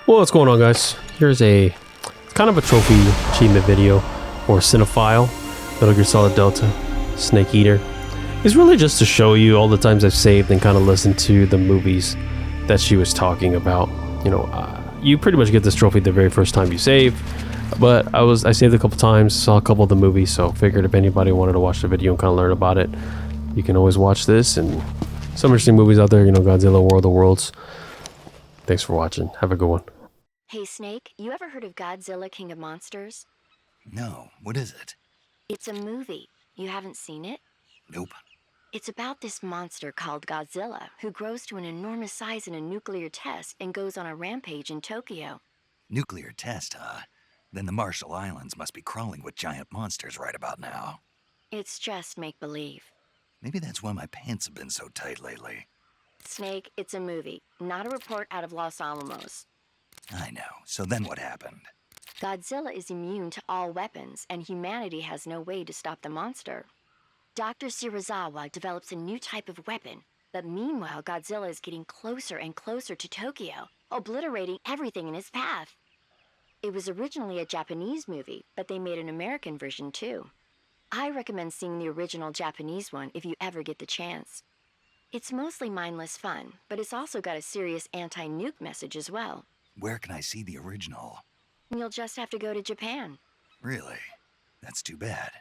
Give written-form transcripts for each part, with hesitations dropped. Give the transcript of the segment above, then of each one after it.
Well, what's going on, guys? Here's it's kind of a trophy achievement video for Cinephile, Metal Gear Solid Delta, Snake Eater. It's really just to show you all the times I've saved and kind of listened to the movies that she was talking about. You know, you pretty much get this trophy the very first time you save, but I saved a couple times, saw a couple of the movies, so figured if anybody wanted to watch the video and kind of learn about it, you can always watch this. And some interesting movies out there, you know, Godzilla, World of Worlds. Thanks for watching. Have a good one. Hey Snake, you ever heard of Godzilla, King of Monsters? No, what is it? It's a movie. You haven't seen it? Nope. It's about this monster called Godzilla, who grows to an enormous size in a nuclear test and goes on a rampage in Tokyo. Nuclear test, huh? Then the Marshall Islands must be crawling with giant monsters right about now. It's just make-believe. Maybe that's why my pants have been so tight lately. Snake, it's a movie, not a report out of Los Alamos. I know. So then what happened? Godzilla is immune to all weapons, and humanity has no way to stop the monster. Dr. Shirazawa develops a new type of weapon, but meanwhile Godzilla is getting closer and closer to Tokyo, obliterating everything in his path. It was originally a Japanese movie, but they made an American version too. I recommend seeing the original Japanese one if you ever get the chance. It's mostly mindless fun, but it's also got a serious anti-nuke message as well. Where can I see the original? You'll just have to go to Japan. Really? That's too bad.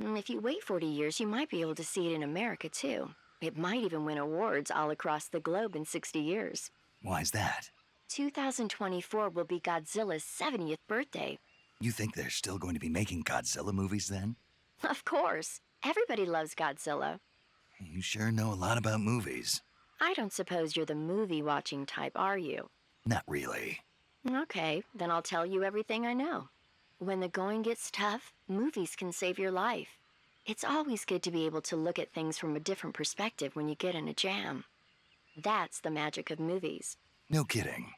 If you wait 40 years, you might be able to see it in America too. It might even win awards all across the globe in 60 years. Why's that? 2024 will be Godzilla's 70th birthday. You think they're still going to be making Godzilla movies then? Of course. Everybody loves Godzilla. You sure know a lot about movies. I don't suppose you're the movie-watching type, are you? Not really. Okay, then I'll tell you everything I know. When the going gets tough, movies can save your life. It's always good to be able to look at things from a different perspective when you get in a jam. That's the magic of movies. No kidding.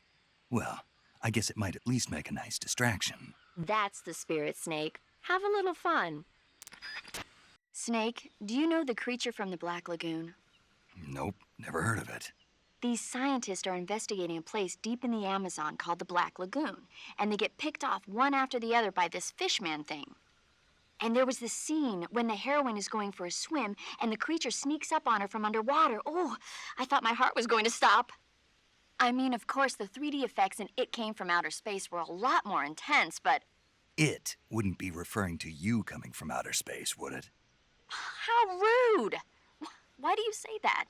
Well, I guess it might at least make a nice distraction. That's the spirit, Snake. Have a little fun. Snake, do you know the creature from the Black Lagoon? Nope, never heard of it. These scientists are investigating a place deep in the Amazon called the Black Lagoon, and they get picked off one after the other by this fishman thing. And there was this scene when the heroine is going for a swim, and the creature sneaks up on her from underwater. Oh, I thought my heart was going to stop. I mean, of course, the 3D effects in It Came from Outer Space were a lot more intense, but... It wouldn't be referring to you coming from outer space, would it? How rude! Why do you say that?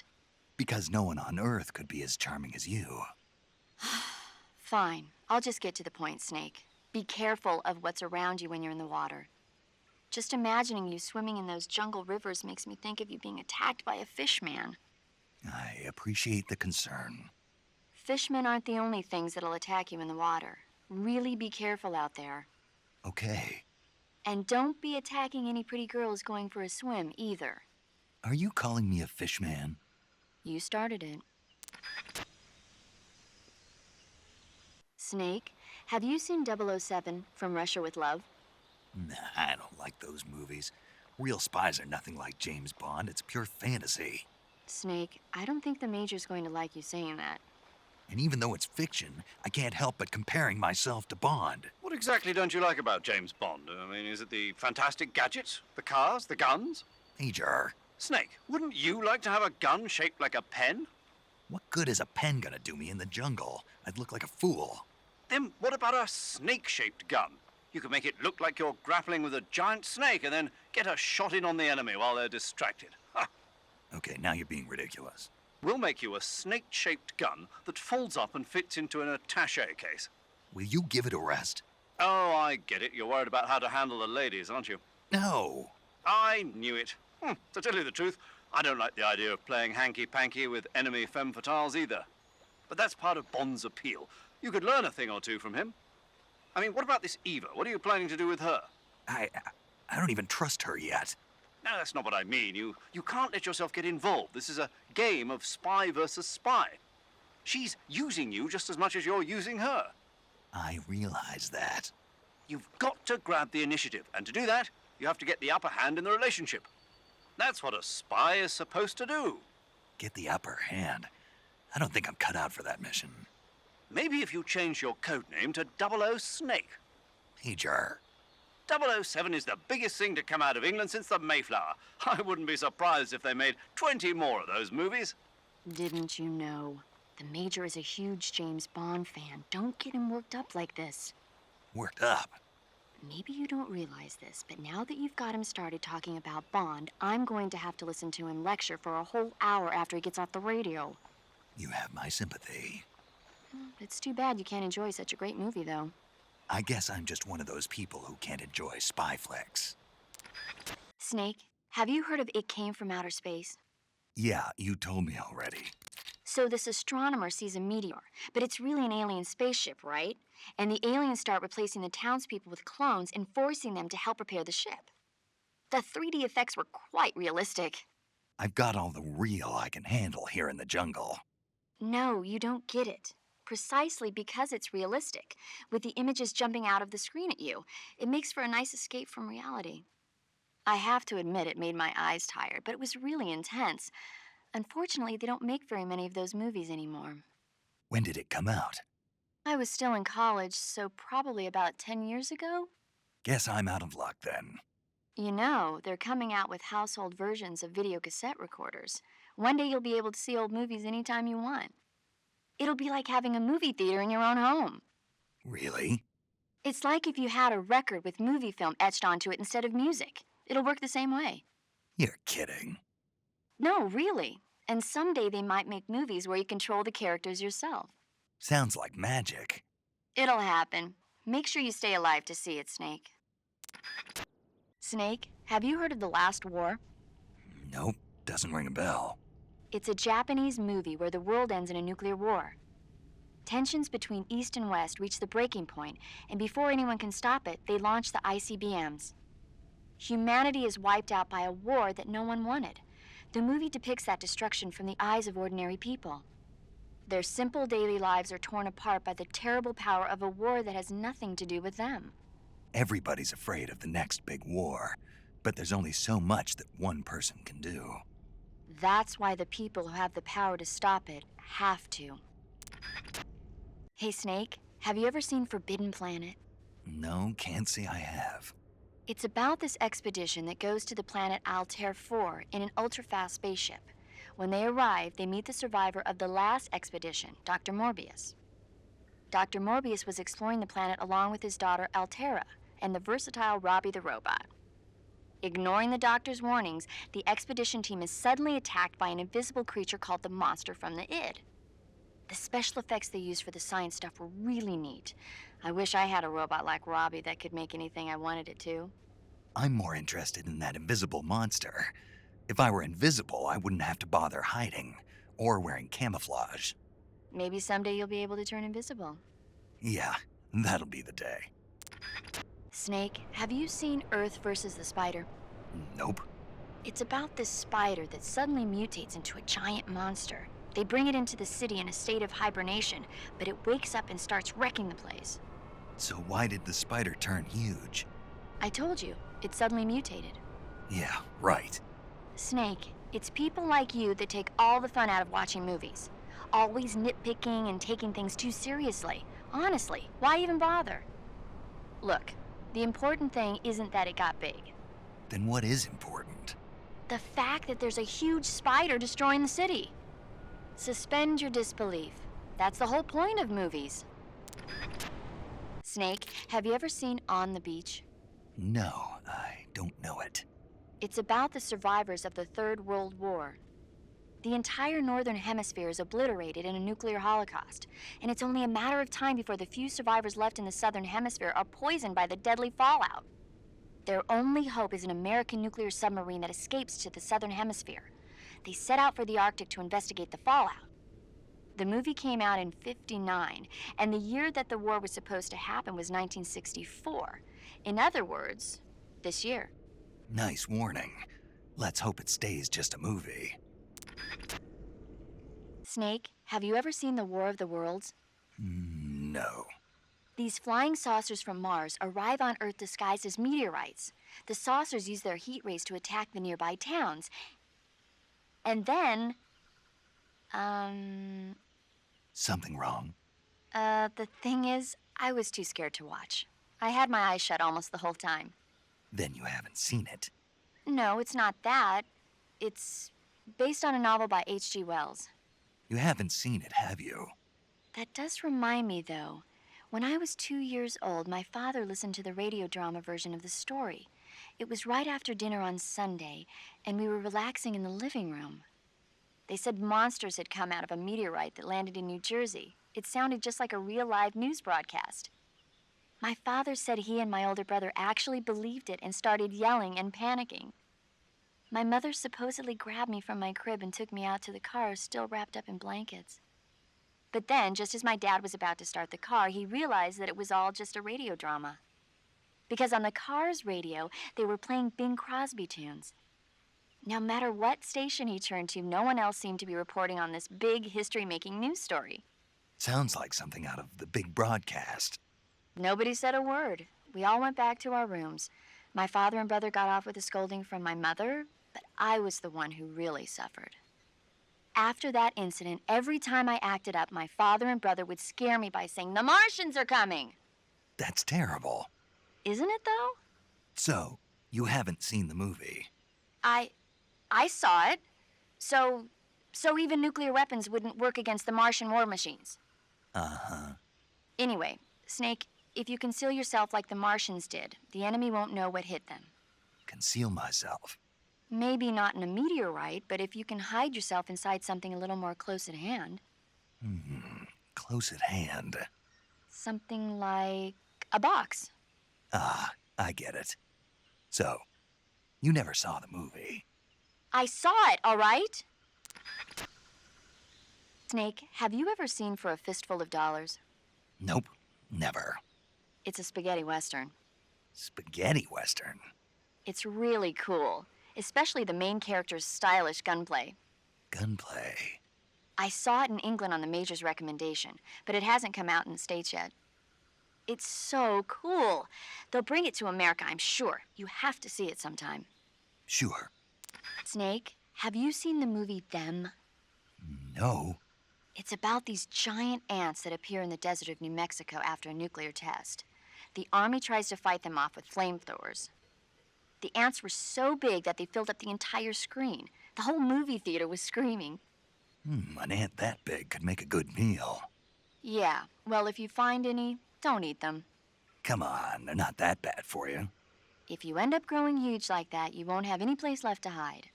Because no one on Earth could be as charming as you. Fine. I'll just get to the point, Snake. Be careful of what's around you when you're in the water. Just imagining you swimming in those jungle rivers makes me think of you being attacked by a fishman. I appreciate the concern. Fishmen aren't the only things that'll attack you in the water. Really be careful out there. Okay. And don't be attacking any pretty girls going for a swim, either. Are you calling me a fishman? You started it. Snake, have you seen 007 From Russia with Love? Nah, I don't like those movies. Real spies are nothing like James Bond. It's pure fantasy. Snake, I don't think the Major's going to like you saying that. And even though it's fiction, I can't help but comparing myself to Bond. What exactly don't you like about James Bond? I mean, is it the fantastic gadgets, the cars, the guns? Major. Snake, wouldn't you like to have a gun shaped like a pen? What good is a pen gonna do me in the jungle? I'd look like a fool. Then what about a snake-shaped gun? You could make it look like you're grappling with a giant snake and then get a shot in on the enemy while they're distracted. Ha! Okay, now you're being ridiculous. We'll make you a snake-shaped gun that folds up and fits into an attaché case. Will you give it a rest? Oh, I get it. You're worried about how to handle the ladies, aren't you? No. I knew it. To tell you the truth, I don't like the idea of playing hanky-panky with enemy femme fatales either. But that's part of Bond's appeal. You could learn a thing or two from him. I mean, what about this Eva? What are you planning to do with her? I don't even trust her yet. No, that's not what I mean. You can't let yourself get involved. This is a game of spy versus spy. She's using you just as much as you're using her. I realize that. You've got to grab the initiative, and to do that, you have to get the upper hand in the relationship. That's what a spy is supposed to do. Get the upper hand? I don't think I'm cut out for that mission. Maybe if you change your codename to 00 Snake. Major. 007 is the biggest thing to come out of England since the Mayflower. I wouldn't be surprised if they made 20 more of those movies. Didn't you know? The Major is a huge James Bond fan. Don't get him worked up like this. Worked up? Maybe you don't realize this, but now that you've got him started talking about Bond, I'm going to have to listen to him lecture for a whole hour after he gets off the radio. You have my sympathy. It's too bad you can't enjoy such a great movie, though. I guess I'm just one of those people who can't enjoy spy flicks. Snake, have you heard of It Came from Outer Space? Yeah, you told me already. So this astronomer sees a meteor, but it's really an alien spaceship, right? And the aliens start replacing the townspeople with clones and forcing them to help repair the ship. The 3D effects were quite realistic. I've got all the real I can handle here in the jungle. No, you don't get it. Precisely because it's realistic, with the images jumping out of the screen at you, it makes for a nice escape from reality. I have to admit it made my eyes tired, but it was really intense. Unfortunately, they don't make very many of those movies anymore. When did it come out? I was still in college, so probably about 10 years ago. Guess I'm out of luck then. You know, they're coming out with household versions of video cassette recorders. One day you'll be able to see old movies anytime you want. It'll be like having a movie theater in your own home. Really? It's like if you had a record with movie film etched onto it instead of music. It'll work the same way. You're kidding. No, really. And someday they might make movies where you control the characters yourself. Sounds like magic. It'll happen. Make sure you stay alive to see it, Snake. Snake, have you heard of The Last War? Nope, doesn't ring a bell. It's a Japanese movie where the world ends in a nuclear war. Tensions between East and West reach the breaking point, and before anyone can stop it, they launch the ICBMs. Humanity is wiped out by a war that no one wanted. The movie depicts that destruction from the eyes of ordinary people. Their simple daily lives are torn apart by the terrible power of a war that has nothing to do with them. Everybody's afraid of the next big war, but there's only so much that one person can do. That's why the people who have the power to stop it have to. Hey, Snake, have you ever seen Forbidden Planet? No, can't say I have. It's about this expedition that goes to the planet Altair 4 in an ultra-fast spaceship. When they arrive, they meet the survivor of the last expedition, Dr. Morbius. Dr. Morbius was exploring the planet along with his daughter Altera and the versatile Robbie the robot. Ignoring the doctor's warnings, the expedition team is suddenly attacked by an invisible creature called the Monster from the Id. The special effects they used for the science stuff were really neat. I wish I had a robot like Robbie that could make anything I wanted it to. I'm more interested in that invisible monster. If I were invisible, I wouldn't have to bother hiding or wearing camouflage. Maybe someday you'll be able to turn invisible. Yeah, that'll be the day. Snake, have you seen Earth versus the Spider? Nope. It's about this spider that suddenly mutates into a giant monster. They bring it into the city in a state of hibernation, but it wakes up and starts wrecking the place. So why did the spider turn huge? I told you, it suddenly mutated. Yeah, right. Snake, it's people like you that take all the fun out of watching movies. Always nitpicking and taking things too seriously. Honestly, why even bother? Look, the important thing isn't that it got big. Then what is important? The fact that there's a huge spider destroying the city. Suspend your disbelief. That's the whole point of movies. Snake, have you ever seen On the Beach? No, I don't know it. It's about the survivors of the Third World War. The entire northern hemisphere is obliterated in a nuclear holocaust, and it's only a matter of time before the few survivors left in the southern hemisphere are poisoned by the deadly fallout. Their only hope is an American nuclear submarine that escapes to the southern hemisphere. They set out for the Arctic to investigate the fallout. The movie came out in '59, and the year that the war was supposed to happen was 1964. In other words, this year. Nice warning. Let's hope it stays just a movie. Snake, have you ever seen The War of the Worlds? No. These flying saucers from Mars arrive on Earth disguised as meteorites. The saucers use their heat rays to attack the nearby towns. And then, Something wrong? The thing is, I was too scared to watch. I had my eyes shut almost the whole time. Then you haven't seen it. No, it's not that. It's based on a novel by H.G. Wells. You haven't seen it, have you? That does remind me, though. When I was 2 years old, my father listened to the radio drama version of the story. It was right after dinner on Sunday, and we were relaxing in the living room. They said monsters had come out of a meteorite that landed in New Jersey. It sounded just like a real live news broadcast. My father said he and my older brother actually believed it and started yelling and panicking. My mother supposedly grabbed me from my crib and took me out to the car, still wrapped up in blankets. But then, just as my dad was about to start the car, he realized that it was all just a radio drama. Because on the car's radio, they were playing Bing Crosby tunes. No matter what station he turned to, no one else seemed to be reporting on this big history-making news story. Sounds like something out of the big broadcast. Nobody said a word. We all went back to our rooms. My father and brother got off with a scolding from my mother, but I was the one who really suffered. After that incident, every time I acted up, my father and brother would scare me by saying, "The Martians are coming!" That's terrible. Isn't it, though? So, you haven't seen the movie? I saw it. So even nuclear weapons wouldn't work against the Martian war machines. Uh-huh. Anyway, Snake, if you conceal yourself like the Martians did, the enemy won't know what hit them. Conceal myself. Maybe not in a meteorite, but if you can hide yourself inside something a little more close at hand. Close at hand. Something like a box. Ah, I get it. So, you never saw the movie? I saw it, all right? Snake, have you ever seen For a Fistful of Dollars? Nope, never. It's a spaghetti western. Spaghetti western? It's really cool, especially the main character's stylish gunplay. Gunplay? I saw it in England on the Major's recommendation, but it hasn't come out in the States yet. It's so cool. They'll bring it to America, I'm sure. You have to see it sometime. Sure. Snake, have you seen the movie Them? No. It's about these giant ants that appear in the desert of New Mexico after a nuclear test. The army tries to fight them off with flamethrowers. The ants were so big that they filled up the entire screen. The whole movie theater was screaming. An ant that big could make a good meal. Yeah, well, if you find any, don't eat them. Come on, they're not that bad for you. If you end up growing huge like that, you won't have any place left to hide.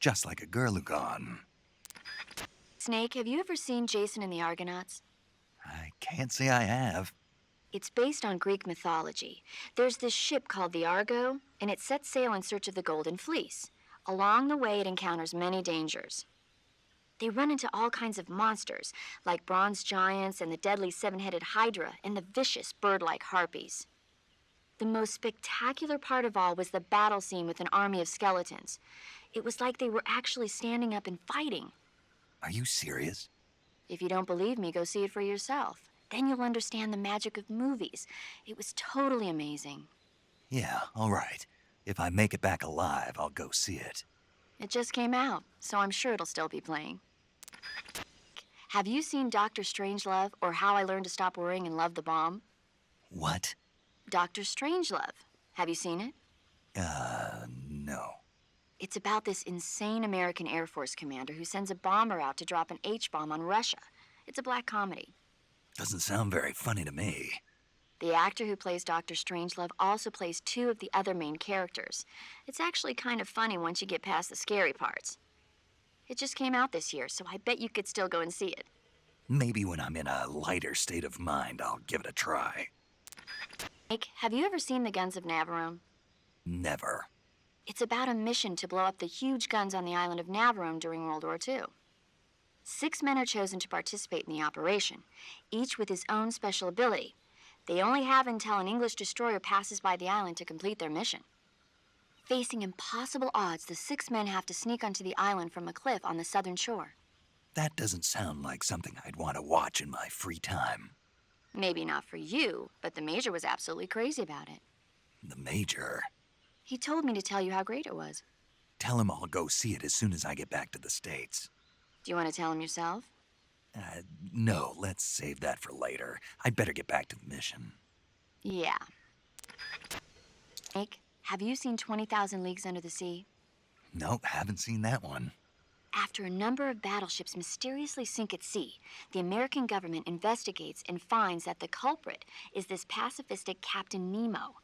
Just like a girl gone. Snake, have you ever seen Jason and the Argonauts? I can't say I have. It's based on Greek mythology. There's this ship called the Argo, and it sets sail in search of the Golden Fleece. Along the way, it encounters many dangers. They run into all kinds of monsters, like bronze giants and the deadly seven-headed Hydra and the vicious bird-like harpies. The most spectacular part of all was the battle scene with an army of skeletons. It was like they were actually standing up and fighting. Are you serious? If you don't believe me, go see it for yourself. Then you'll understand the magic of movies. It was totally amazing. Yeah, all right. If I make it back alive, I'll go see it. It just came out, so I'm sure it'll still be playing. Have you seen Dr. Strangelove or How I Learned to Stop Worrying and Love the Bomb? What? Dr. Strangelove. Have you seen it? No. It's about this insane American Air Force commander who sends a bomber out to drop an H-bomb on Russia. It's a black comedy. Doesn't sound very funny to me. The actor who plays Dr. Strangelove also plays two of the other main characters. It's actually kind of funny once you get past the scary parts. It just came out this year, so I bet you could still go and see it. Maybe when I'm in a lighter state of mind, I'll give it a try. Nick, have you ever seen the Guns of Navarone? Never. It's about a mission to blow up the huge guns on the island of Navarone during World War II. 6 men are chosen to participate in the operation, each with his own special ability. They only have until an English destroyer passes by the island to complete their mission. Facing impossible odds, the 6 men have to sneak onto the island from a cliff on the southern shore. That doesn't sound like something I'd want to watch in my free time. Maybe not for you, but the Major was absolutely crazy about it. The Major? He told me to tell you how great it was. Tell him I'll go see it as soon as I get back to the States. Do you want to tell him yourself? No, let's save that for later. I'd better get back to the mission. Yeah. Snake, have you seen 20,000 Leagues Under the Sea? Nope, haven't seen that one. After a number of battleships mysteriously sink at sea, the American government investigates and finds that the culprit is this pacifistic Captain Nemo.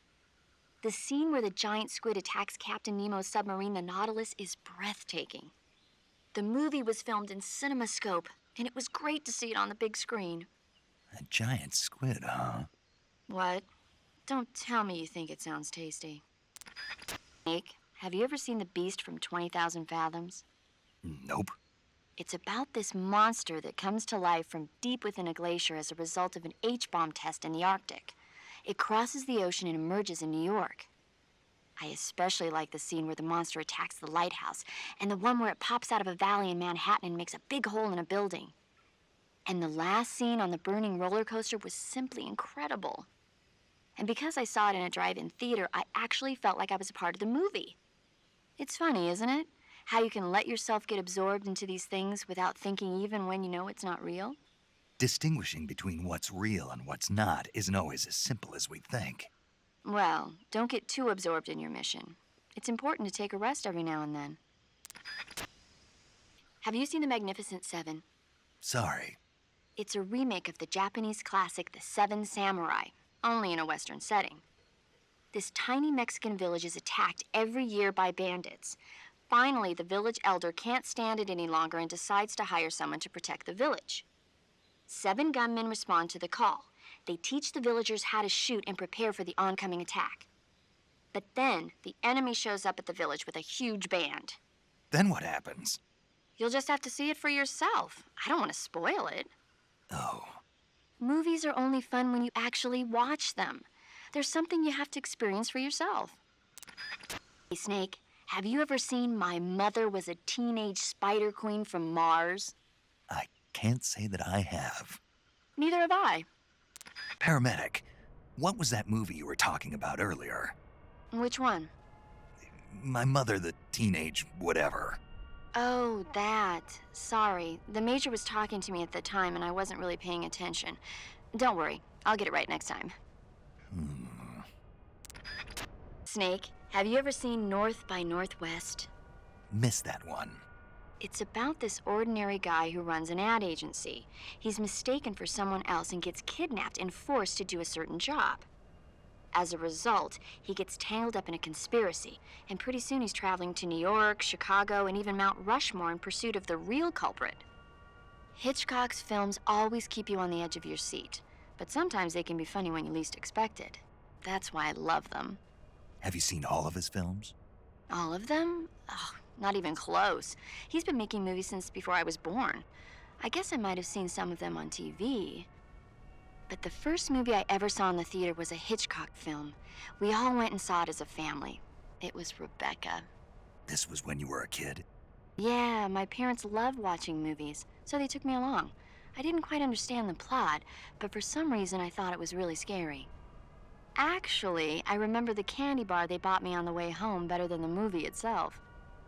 The scene where the giant squid attacks Captain Nemo's submarine, the Nautilus, is breathtaking. The movie was filmed in CinemaScope, and it was great to see it on the big screen. A giant squid, huh? What? Don't tell me you think it sounds tasty. Snake, have you ever seen The Beast from 20,000 Fathoms? Nope. It's about this monster that comes to life from deep within a glacier as a result of an H-bomb test in the Arctic. It crosses the ocean and emerges in New York. I especially like the scene where the monster attacks the lighthouse, and the one where it pops out of a valley in Manhattan and makes a big hole in a building. And the last scene on the burning roller coaster was simply incredible. And because I saw it in a drive-in theater, I actually felt like I was a part of the movie. It's funny, isn't it? How you can let yourself get absorbed into these things without thinking even when you know it's not real? Distinguishing between what's real and what's not isn't always as simple as we think. Well, don't get too absorbed in your mission. It's important to take a rest every now and then. Have you seen The Magnificent Seven? Sorry. It's a remake of the Japanese classic The Seven Samurai, only in a Western setting. This tiny Mexican village is attacked every year by bandits. Finally, the village elder can't stand it any longer and decides to hire someone to protect the village. 7 gunmen respond to the call. They teach the villagers how to shoot and prepare for the oncoming attack. But then, the enemy shows up at the village with a huge band. Then what happens? You'll just have to see it for yourself. I don't want to spoil it. Oh. Movies are only fun when you actually watch them. There's something you have to experience for yourself. Hey, Snake, have you ever seen My Mother Was a Teenage Spider Queen from Mars? I can't say that I have. Neither have I. Paramedic, what was that movie you were talking about earlier? Which one? My Mother, the Teenage Whatever. Oh, that. Sorry. The Major was talking to me at the time and I wasn't really paying attention. Don't worry. I'll get it right next time. Snake, have you ever seen North by Northwest? Missed that one. It's about this ordinary guy who runs an ad agency. He's mistaken for someone else and gets kidnapped and forced to do a certain job. As a result, he gets tangled up in a conspiracy, and pretty soon he's traveling to New York, Chicago, and even Mount Rushmore in pursuit of the real culprit. Hitchcock's films always keep you on the edge of your seat, but sometimes they can be funny when you least expect it. That's why I love them. Have you seen all of his films? All of them? Oh, not even close. He's been making movies since before I was born. I guess I might have seen some of them on TV. But the first movie I ever saw in the theater was a Hitchcock film. We all went and saw it as a family. It was Rebecca. This was when you were a kid? Yeah, my parents loved watching movies, so they took me along. I didn't quite understand the plot, but for some reason I thought it was really scary. Actually, I remember the candy bar they bought me on the way home better than the movie itself.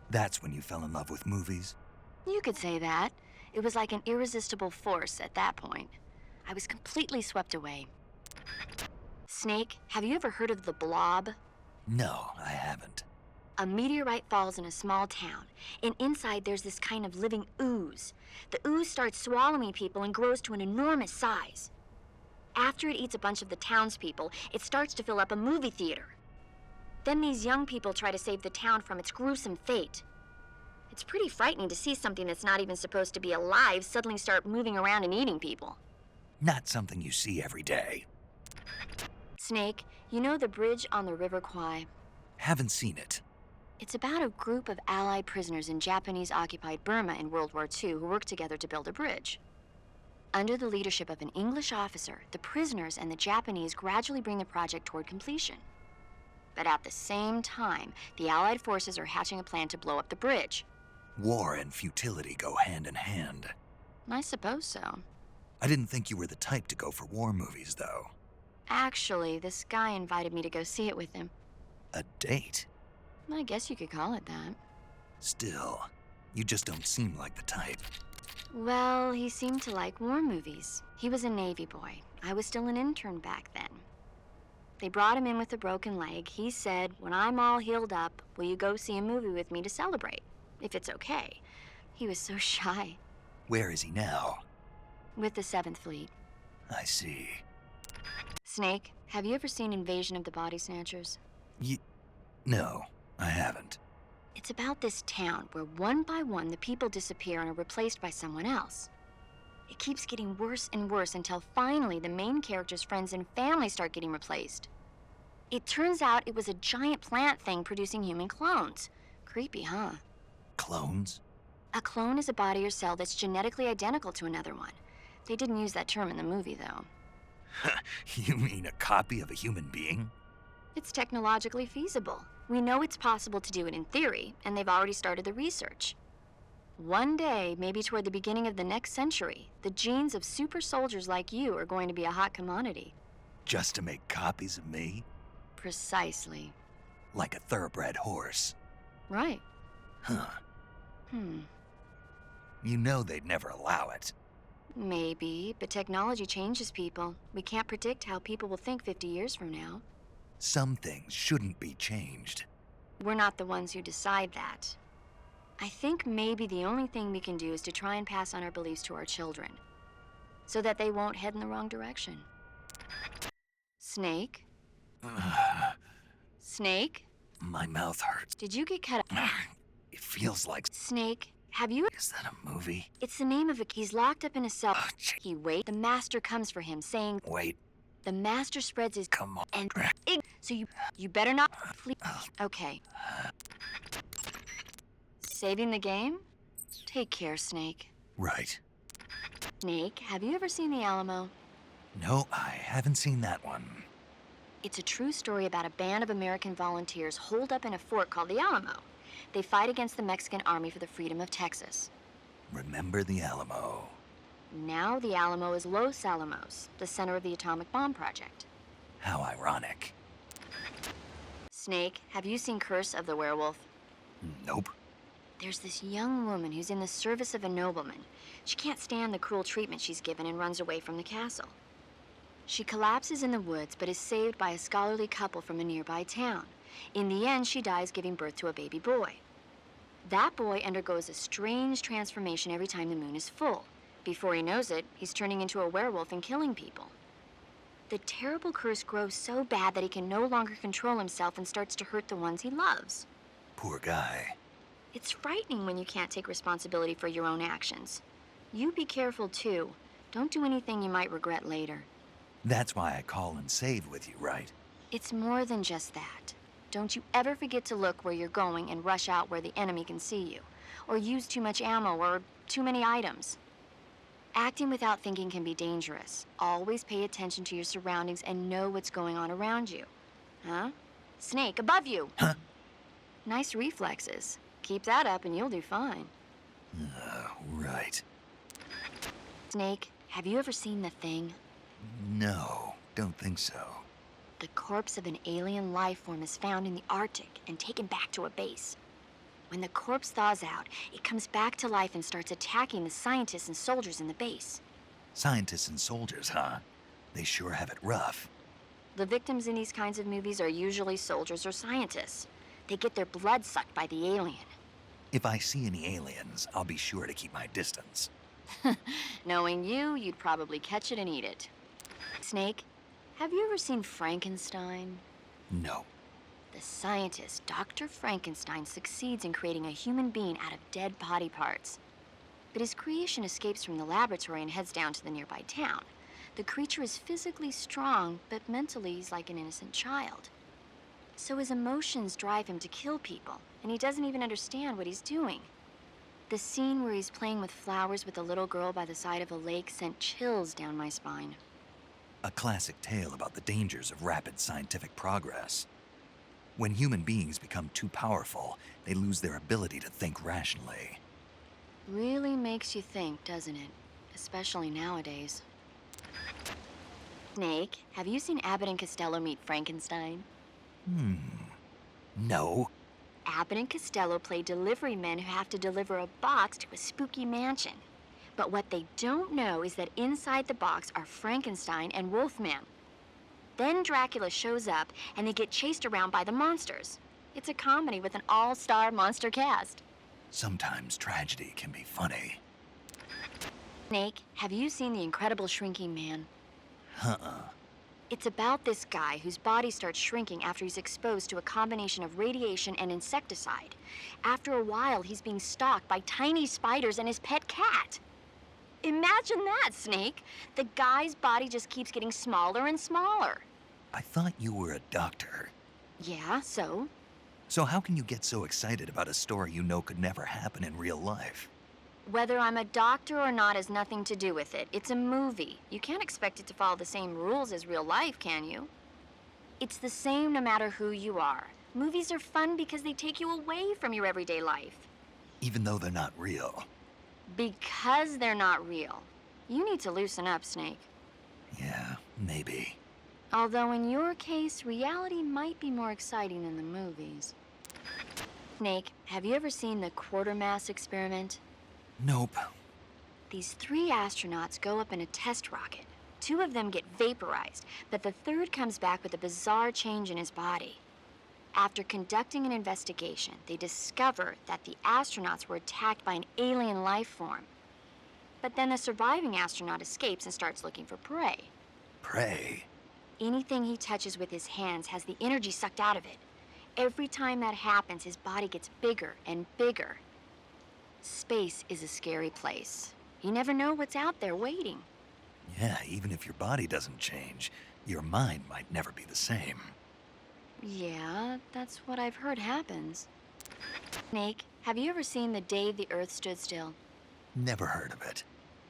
That's when you fell in love with movies? You could say that. It was like an irresistible force at that point. I was completely swept away. Snake, have you ever heard of the Blob? No, I haven't. A meteorite falls in a small town, and inside there's this kind of living ooze. The ooze starts swallowing people and grows to an enormous size. After it eats a bunch of the townspeople, it starts to fill up a movie theater. Then these young people try to save the town from its gruesome fate. It's pretty frightening to see something that's not even supposed to be alive suddenly start moving around and eating people. Not something you see every day. Snake, you know the bridge on the River Kwai? Haven't seen it. It's about a group of Allied prisoners in Japanese-occupied Burma in World War II who worked together to build a bridge. Under the leadership of an English officer, the prisoners and the Japanese gradually bring the project toward completion. But at the same time, the Allied forces are hatching a plan to blow up the bridge. War and futility go hand in hand. I suppose so. I didn't think you were the type to go for war movies, though. Actually, this guy invited me to go see it with him. A date? I guess you could call it that. Still, you just don't seem like the type. Well, he seemed to like war movies. He was a Navy boy. I was still an intern back then. They brought him in with a broken leg. He said, when I'm all healed up, will you go see a movie with me to celebrate? If it's okay. He was so shy. Where is he now? With the 7th Fleet. I see. Snake, have you ever seen Invasion of the Body Snatchers? No, I haven't. It's about this town where one by one the people disappear and are replaced by someone else. It keeps getting worse and worse until finally the main character's friends and family start getting replaced. It turns out it was a giant plant thing producing human clones. Creepy, huh? Clones? A clone is a body or cell that's genetically identical to another one. They didn't use that term in the movie, though. You mean a copy of a human being? It's technologically feasible. We know it's possible to do it in theory, and they've already started the research. One day, maybe toward the beginning of the next century, the genes of super soldiers like you are going to be a hot commodity. Just to make copies of me? Precisely. Like a thoroughbred horse? Right. Huh. You know they'd never allow it. Maybe, but technology changes people. We can't predict how people will think 50 years from now. Some things shouldn't be changed. We're not the ones who decide that. I think maybe the only thing we can do is to try and pass on our beliefs to our children, so that they won't head in the wrong direction. Snake? Snake? My mouth hurts. Did you get cut up? It feels like... Snake, have you... Is that a movie? It's the name of a... He's locked up in a cell. Oh, He waits. The master comes for him, saying... Wait, The master spreads his... come on. And... So you better not... Flee. Okay. Saving the game? Take care, Snake. Right. Snake, have you ever seen the Alamo? No, I haven't seen that one. It's a true story about a band of American volunteers holed up in a fort called the Alamo. They fight against the Mexican army for the freedom of Texas. Remember the Alamo. Now the Alamo is Los Alamos, the center of the atomic bomb project. How ironic. Snake, have you seen Curse of the Werewolf? Nope. There's this young woman who's in the service of a nobleman. She can't stand the cruel treatment she's given and runs away from the castle. She collapses in the woods, but is saved by a scholarly couple from a nearby town. In the end, she dies giving birth to a baby boy. That boy undergoes a strange transformation every time the moon is full. Before he knows it, he's turning into a werewolf and killing people. The terrible curse grows so bad that he can no longer control himself and starts to hurt the ones he loves. Poor guy. It's frightening when you can't take responsibility for your own actions. You be careful, too. Don't do anything you might regret later. That's why I call and save with you, right? It's more than just that. Don't you ever forget to look where you're going and rush out where the enemy can see you, or use too much ammo or too many items. Acting without thinking can be dangerous. Always pay attention to your surroundings and know what's going on around you. Huh? Snake, above you! Huh? Nice reflexes. Keep that up and you'll do fine. Right. Snake, have you ever seen The Thing? No, don't think so. The corpse of an alien life form is found in the Arctic and taken back to a base. When the corpse thaws out, it comes back to life and starts attacking the scientists and soldiers in the base. Scientists and soldiers, huh? They sure have it rough. The victims in these kinds of movies are usually soldiers or scientists. They get their blood sucked by the alien. If I see any aliens, I'll be sure to keep my distance. Knowing you, you'd probably catch it and eat it. Snake, have you ever seen Frankenstein? No. The scientist, Dr. Frankenstein, succeeds in creating a human being out of dead body parts. But his creation escapes from the laboratory and heads down to the nearby town. The creature is physically strong, but mentally he's like an innocent child. So his emotions drive him to kill people, and he doesn't even understand what he's doing. The scene where he's playing with flowers with a little girl by the side of a lake sent chills down my spine. A classic tale about the dangers of rapid scientific progress. When human beings become too powerful, they lose their ability to think rationally. Really makes you think, doesn't it? Especially nowadays. Snake, have you seen Abbott and Costello meet Frankenstein? No. Abbott and Costello play delivery men who have to deliver a box to a spooky mansion. But what they don't know is that inside the box are Frankenstein and Wolfman. Then Dracula shows up, and they get chased around by the monsters. It's a comedy with an all-star monster cast. Sometimes tragedy can be funny. Snake, have you seen The Incredible Shrinking Man? Uh-uh. It's about this guy whose body starts shrinking after he's exposed to a combination of radiation and insecticide. After a while, he's being stalked by tiny spiders and his pet cat. Imagine that, Snake. The guy's body just keeps getting smaller and smaller. I thought you were a doctor. Yeah, so? So how can you get so excited about a story you know could never happen in real life? Whether I'm a doctor or not has nothing to do with it. It's a movie. You can't expect it to follow the same rules as real life, can you? It's the same no matter who you are. Movies are fun because they take you away from your everyday life. Even though they're not real. Because they're not real. You need to loosen up, Snake. Yeah, maybe. Although in your case, reality might be more exciting than the movies. Snake, have you ever seen the Quartermass Experiment? Nope. These 3 astronauts go up in a test rocket. 2 of them get vaporized, but the third comes back with a bizarre change in his body. After conducting an investigation, they discover that the astronauts were attacked by an alien life form. But then the surviving astronaut escapes and starts looking for prey. Prey? Anything he touches with his hands has the energy sucked out of it. Every time that happens, his body gets bigger and bigger. Space is a scary place. You never know what's out there waiting. Yeah, even if your body doesn't change, your mind might never be the same. Yeah, that's what I've heard happens. Snake, have you ever seen The Day the Earth Stood Still? Never heard of it.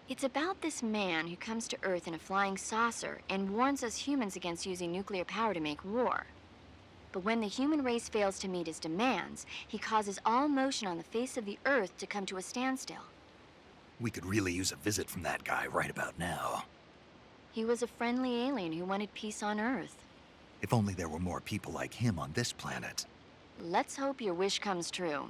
It's about this man who comes to Earth in a flying saucer and warns us humans against using nuclear power to make war. But when the human race fails to meet his demands, he causes all motion on the face of the Earth to come to a standstill. We could really use a visit from that guy right about now. He was a friendly alien who wanted peace on Earth. If only there were more people like him on this planet. Let's hope your wish comes true.